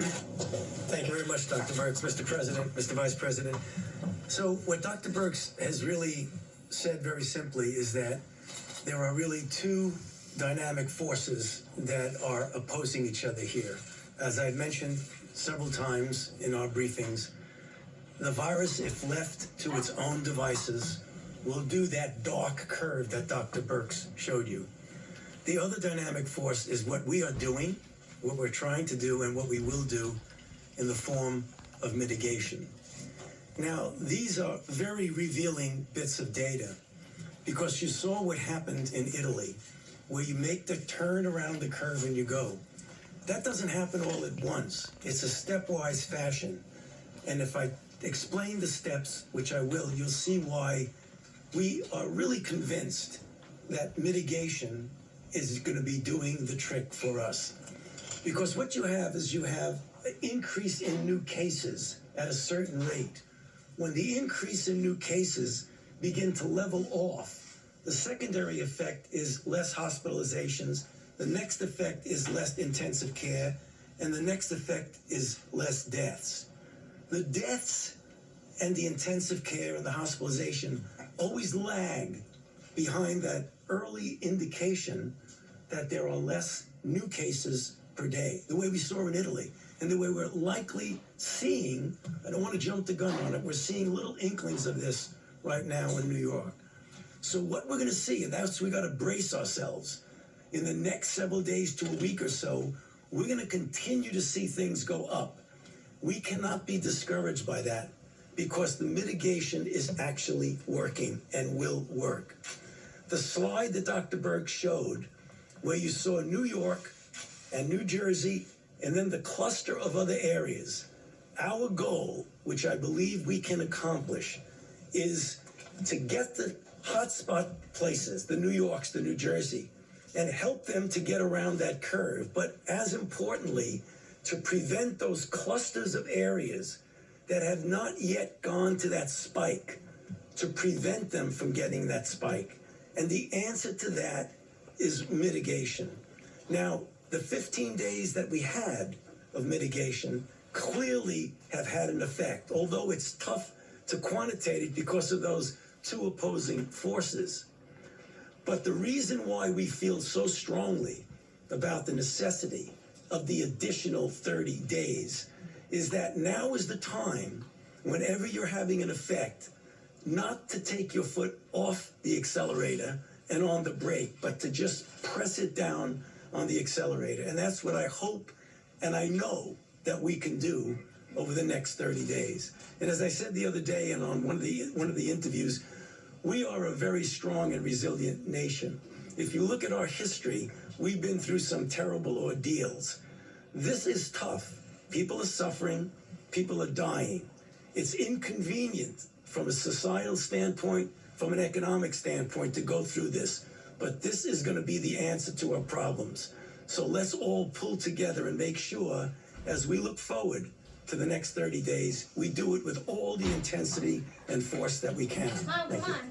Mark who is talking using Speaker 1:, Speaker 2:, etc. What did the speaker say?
Speaker 1: Thank you very much, Dr. Birx, Mr. President, Mr. Vice President. So what Dr. Birx has really said very simply is that there are really two dynamic forces that are opposing each other here. As I've mentioned several times in our briefings, the virus, if left to its own devices, will do that dark curve that Dr. Birx showed you. The other dynamic force is what we are doing, what we're trying to do, and what we will do in the form of mitigation. Now, these are very revealing bits of data, because you saw what happened in Italy, where you make the turn around the curve and you go. That doesn't happen all at once. It's a stepwise fashion. And if I explain the steps, which I will, you'll see why we are really convinced that mitigation is going to be doing the trick for us. Because what you have is you have an increase in new cases at a certain rate. When the increase in new cases begin to level off, the secondary effect is less hospitalizations, the next effect is less intensive care, and the next effect is less deaths. The deaths and the intensive care and the hospitalization always lag behind that early indication that there are less new cases per day, the way we saw in Italy, and the way we're likely seeing, I don't want to jump the gun on it, we're seeing little inklings of this right now in New York. So what we're going to see, and that's we got to brace ourselves, in the next several days to a week or so, we're going to continue to see things go up. We cannot be discouraged by that, because the mitigation is actually working and will work. The slide that Dr. Birx showed, where you saw New York and New Jersey, and then the cluster of other areas, our goal, which I believe we can accomplish, is to get the hotspot places, the New Yorks, the New Jersey, and help them to get around that curve. But as importantly, to prevent those clusters of areas that have not yet gone to that spike, to prevent them from getting that spike. And the answer to that is mitigation. Now, the 15 days that we had of mitigation clearly have had an effect, although it's tough to quantitate it because of those two opposing forces. But the reason why we feel so strongly about the necessity of the additional 30 days is that now is the time, whenever you're having an effect, not to take your foot off the accelerator and on the brake, but to just press it down on the accelerator. And that's what I hope and I know that we can do over the next 30 days. And as I said the other day and on one of the interviews, we are a very strong and resilient nation. If you look at our history, we've been through some terrible ordeals. This is tough. People are suffering. People are dying. It's inconvenient from a societal standpoint, from an economic standpoint, to go through this. But this is going to be the answer to our problems. So let's all pull together and make sure, as we look forward to the next 30 days, we do it with all the intensity and force that we can. Thank you.